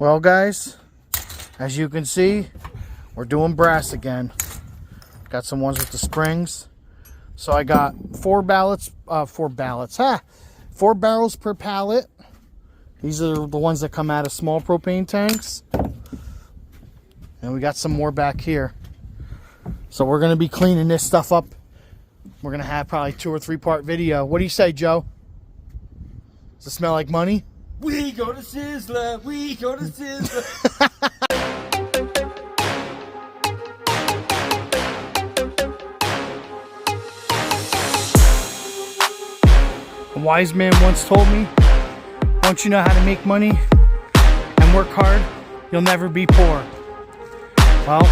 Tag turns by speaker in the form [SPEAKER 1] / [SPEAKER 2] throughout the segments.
[SPEAKER 1] Well, guys, as you can see, we're doing brass again. Got some ones with the springs. So I got four barrels per pallet. These are the ones that come out of small propane tanks. And we got some more back here. So we're going to be cleaning this stuff up. We're going to have probably 2 or 3 part video. What do you say, Joe? Does it smell like money?
[SPEAKER 2] We go to Sizzler. We go to Sizzler.
[SPEAKER 1] A wise man once told me, once you know how to make money and work hard, you'll never be poor. Well,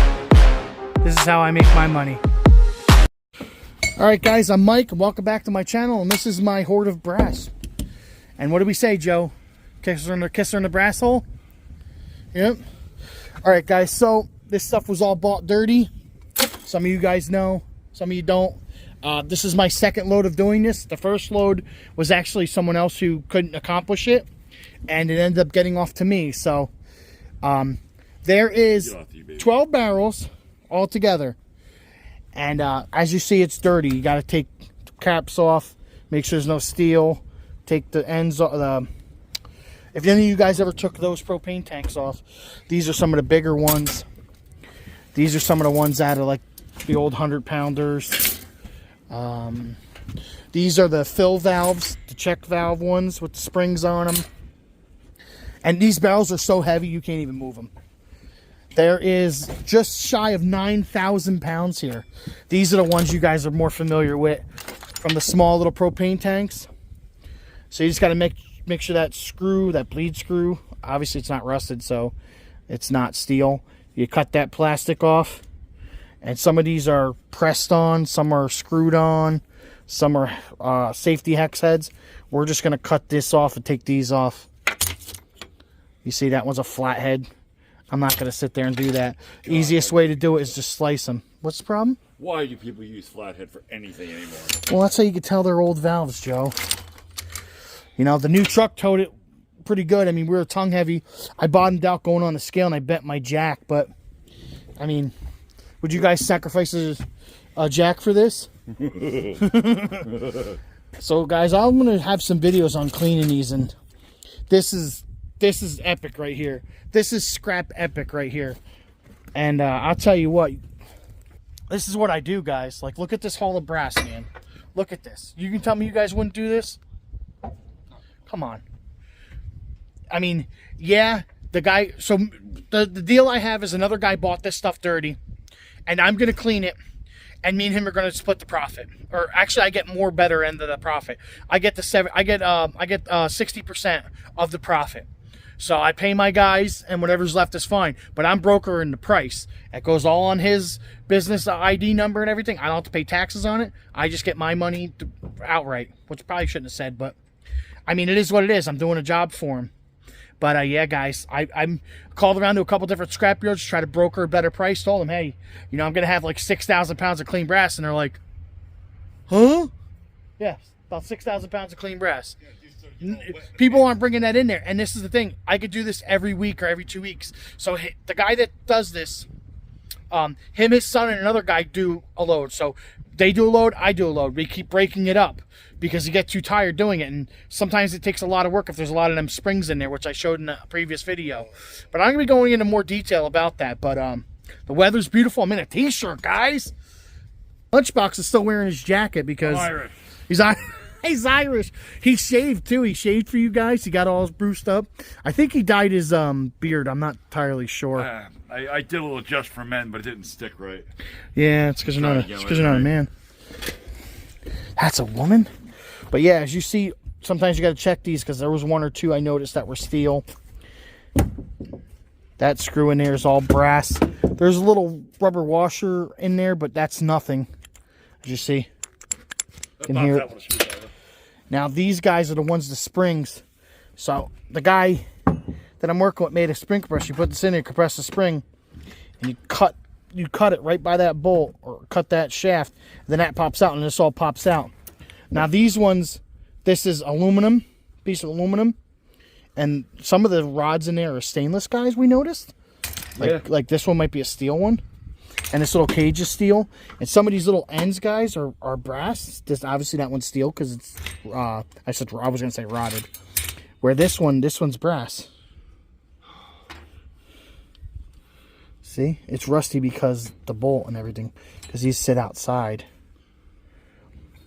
[SPEAKER 1] this is how I make my money. Alright guys, I'm Mike, and welcome back to my channel, and this is my hoard of brass. And what do we say, Joe? Kiss her in the brass hole? Yep. Alright guys, so this stuff was all bought dirty. Some of you guys know, some of you don't. This is my second load of doing this. The first load was actually someone else who couldn't accomplish it, and it ended up getting off to me. So there is 12 barrels all together, and as you see, it's dirty. You got to take the caps off, make sure there's no steel, take the ends off. If any of you guys ever took those propane tanks off, these are some of the bigger ones. These are some of the ones out of like the old 100-pounders. These are the fill valves, the check valve ones with the springs on them. And these barrels are so heavy you can't even move them. There is just shy of 9,000 pounds here. These are the ones you guys are more familiar with from the small little propane tanks. So you just got to make sure that screw, that bleed screw, obviously it's not rusted, so it's not steel. You cut that plastic off. And some of these are pressed on, some are screwed on, some are safety hex heads. We're just going to cut this off and take these off. You see that one's a flathead. I'm not going to sit there and do that. Easiest way to do it is just slice them. What's the problem?
[SPEAKER 2] Why do people use flathead for anything anymore?
[SPEAKER 1] Well, that's how you can tell they're old valves, Joe. You know, the new truck towed it pretty good. I mean, we were tongue heavy. I bottomed out going on the scale and I bent my jack, but I mean, would you guys sacrifice a jack for this? So guys, I'm going to have some videos on cleaning these, and this is epic right here. This is scrap epic right here. And I'll tell you what, this is what I do, guys. Like, look at this haul of brass, man. Look at this. You can tell me you guys wouldn't do this? Come on. I mean, yeah, the guy, so the deal I have is another guy bought this stuff dirty, and I'm going to clean it, and me and him are going to split the profit. Or actually, I get more better end of the profit. I get 60% of the profit. So I pay my guys, and whatever's left is fine. But I'm brokering the price. It goes all on his business ID number and everything. I don't have to pay taxes on it. I just get my money outright, which I probably shouldn't have said, but I mean, it is what it is. I'm doing a job for him. But yeah, guys, I'm called around to a couple different scrap yards to try to broker a better price. Told them, hey, you know, I'm going to have like 6,000 pounds of clean brass. And they're like, huh? Yeah, about 6,000 pounds of clean brass. People aren't bringing that in there. And this is the thing. I could do this every week or every 2 weeks. So the guy that does this, him, his son, and another guy do a load. So they do a load, I do a load. We keep breaking it up because you get too tired doing it. And sometimes it takes a lot of work if there's a lot of them springs in there, which I showed in a previous video. But I'm going to be going into more detail about that. But the weather's beautiful. I'm in a t-shirt, guys. Lunchbox is still wearing his jacket because
[SPEAKER 2] Irish.
[SPEAKER 1] He's Irish. He shaved too. He shaved for you guys. He got all bruised up. I think he dyed his beard. I'm not entirely sure.
[SPEAKER 2] I did a little Just for Men, but it didn't stick right.
[SPEAKER 1] Yeah, it's because you're not a man. That's a woman. But yeah, as you see, sometimes you got to check these because there was 1 or 2 I noticed that were steel. That screw in there is all brass. There's a little rubber washer in there, but that's nothing. As you see, you can hear it. Now these guys are the ones, the springs. So the guy that I'm working with made a spring compressor. You put this in there, compress the spring, and you cut it right by that bolt or cut that shaft. And then that pops out, and this all pops out. Now these ones, this is aluminum, piece of aluminum, And some of the rods in there are stainless, guys, we noticed. Like this one might be a steel one. And this little cage is steel. And some of these little ends, guys, are brass. This, obviously that one's steel because it's, I was going to say rotted. Where this one's brass. See? It's rusty because the bolt and everything. Because these sit outside.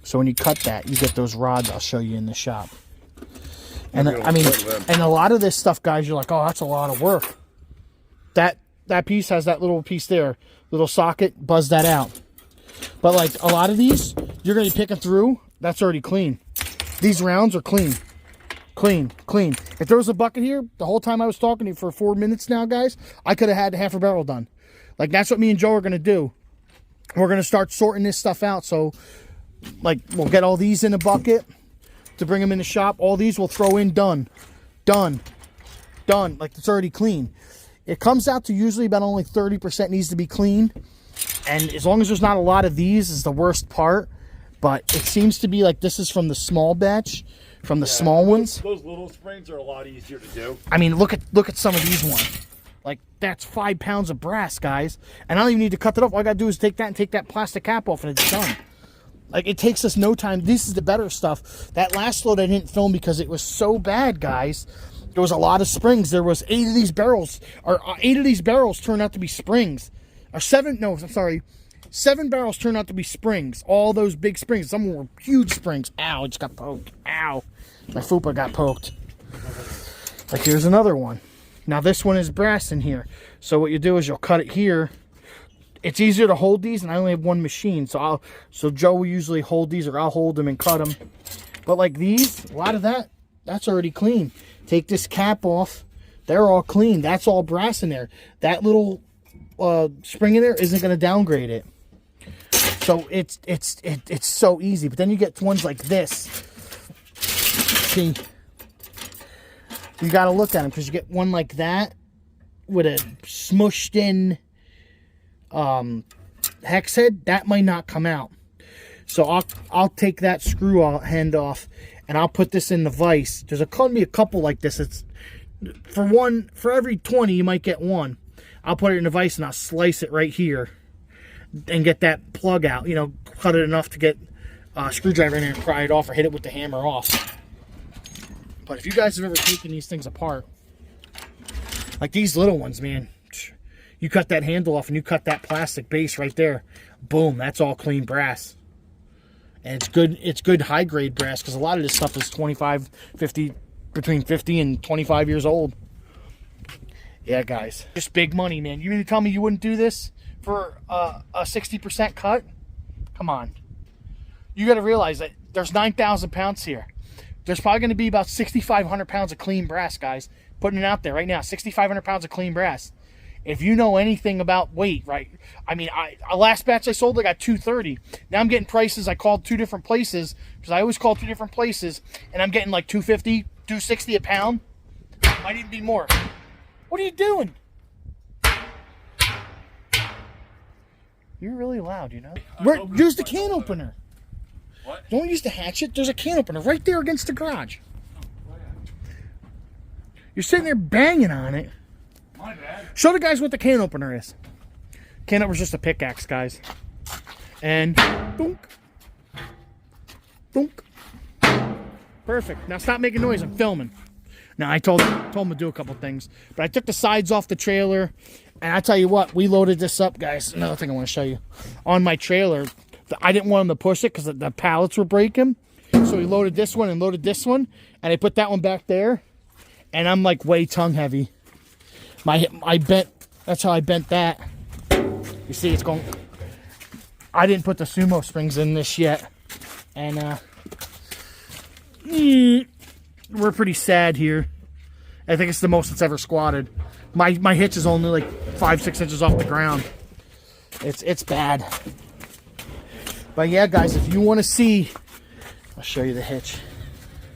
[SPEAKER 1] So when you cut that, you get those rods I'll show you in the shop. And I mean, and a lot of this stuff, guys, you're like, oh, that's a lot of work. That piece has that little piece there, little socket, buzz that out. But like a lot of these, you're going to be picking through, that's already clean. These rounds are clean. Clean. If there was a bucket here, the whole time I was talking to you for 4 minutes now, guys, I could have had half a barrel done. Like, that's what me and Joe are going to do. We're going to start sorting this stuff out. So, like, we'll get all these in a bucket to bring them in the shop. All these we'll throw in done. Like, it's already clean. It comes out to usually about only 30% needs to be clean. And as long as there's not a lot of these is the worst part. But it seems to be like this is from the small batch, from the small ones.
[SPEAKER 2] Those little springs are a lot easier to do.
[SPEAKER 1] I mean, look at some of these ones. Like, that's 5 pounds of brass, guys. And I don't even need to cut it off. All I got to do is take that and take that plastic cap off and it's done. Like, it takes us no time. This is the better stuff. That last load I didn't film because it was so bad, guys. There was a lot of springs. There was 8 of these barrels. Or 8 of these barrels turned out to be springs. Or 7, no, I'm sorry. 7 barrels turned out to be springs. All those big springs. Some of them were huge springs. Ow, it just got poked. Ow. My fupa got poked. Like, here's another one. Now, this one is brass in here. So what you do is you'll cut it here. It's easier to hold these, and I only have one machine. So Joe will usually hold these, or I'll hold them and cut them. But like these, a lot of that's already clean. Take this cap off. They're all clean. That's all brass in there. That little spring in there isn't going to downgrade it. So it's so easy. But then you get ones like this. See, you got to look at them because you get one like that with a smushed in hex head. That might not come out. So I'll take that screw end off and I'll put this in the vise. There's going to be a couple like this. It's for every 20 you might get one. I'll put it in the vise and I'll slice it right here and get that plug out. You know, cut it enough to get a screwdriver in there and pry it off or hit it with the hammer off. But if you guys have ever taken these things apart, like these little ones, man, you cut that handle off and you cut that plastic base right there. Boom, that's all clean brass. And it's good high grade brass because a lot of this stuff is 25, 50, between 50 and 25 years old. Yeah, guys, just big money, man. You mean to tell me you wouldn't do this for a 60% cut? Come on. You got to realize that there's 9,000 pounds here. There's probably going to be about 6,500 pounds of clean brass, guys. Putting it out there right now, 6,500 pounds of clean brass. If you know anything about weight, right? I mean, last batch I sold, I got 230. Now I'm getting prices. I called 2 different places because I always call 2 different places, and I'm getting like 250, 260 a pound. Might even be more. What are you doing? You're really loud, you know. Use the can opener.
[SPEAKER 2] What?
[SPEAKER 1] Don't use the hatchet. There's a can opener right there against the garage. You're sitting there banging on it.
[SPEAKER 2] My bad.
[SPEAKER 1] Show the guys what the can opener is. Can opener's just a pickaxe, guys. And dunk. Dunk. Perfect. Now stop making noise. I'm filming. Now I told him to do a couple things. But I took the sides off the trailer. And I tell you what, we loaded this up, guys. Another thing I want to show you. On my trailer, I didn't want them to push it because the pallets were breaking. So we loaded this one and loaded this one. And I put that one back there. And I'm like way tongue heavy. I bent, that's how I bent that. You see it's going, I didn't put the sumo springs in this yet. And we're pretty sad here. I think it's the most it's ever squatted. My hitch is only like 5-6 inches off the ground. It's bad. But yeah, guys, if you want to see, I'll show you the hitch.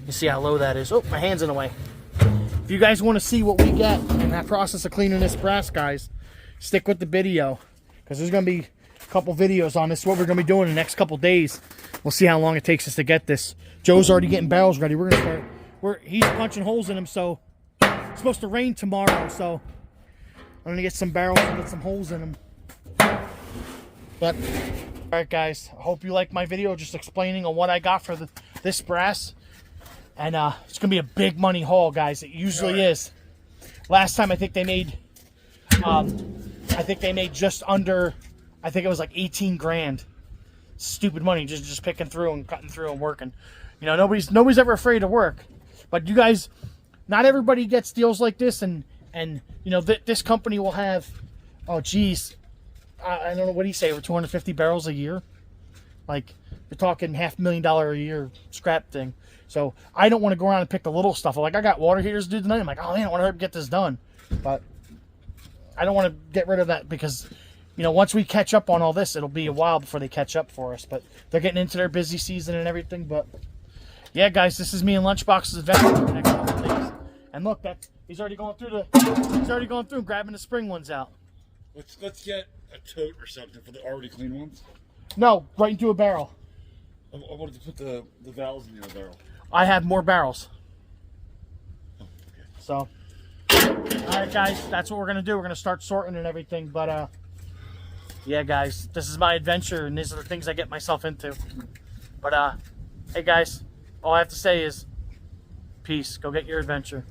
[SPEAKER 1] You see how low that is. Oh, my hand's in the way. If you guys want to see what we get in that process of cleaning this brass, guys, stick with the video. Because there's going to be a couple videos on this. What we're going to be doing in the next couple days. We'll see how long it takes us to get this. Joe's already getting barrels ready. We're going to start. He's punching holes in them, so It's supposed to rain tomorrow, so I'm gonna get some barrels and get some holes in them. But alright guys, I hope you like my video just explaining on what I got for this brass. And it's gonna be a big money haul, guys. It usually is. Last time I think they made just under, I think it was like 18 grand. Stupid money, just picking through and cutting through and working. You know, nobody's ever afraid to work. But you guys, not everybody gets deals like this, and you know, this company will have, oh geez, I don't know, what do you say, over 250 barrels a year? Like, we're talking $500,000 a year scrap thing. So I don't want to go around and pick the little stuff. Like, I got water heaters to do tonight. I'm like, oh man, I want to get this done. But I don't want to get rid of that because, you know, once we catch up on all this, it'll be a while before they catch up for us. But they're getting into their busy season and everything. But yeah, guys, this is me and Lunchbox's adventure for the next couple of days. And look, he's already going through and grabbing the spring ones out.
[SPEAKER 3] Let's get a tote or something for the already clean ones.
[SPEAKER 1] No, right into a barrel.
[SPEAKER 3] I wanted to put the valves in the barrel.
[SPEAKER 1] I have more barrels.
[SPEAKER 3] Oh, okay.
[SPEAKER 1] So, alright guys, that's what we're going to do. We're going to start sorting and everything. But, yeah guys, this is my adventure and these are the things I get myself into. But, hey guys, all I have to say is, peace. Go get your adventure.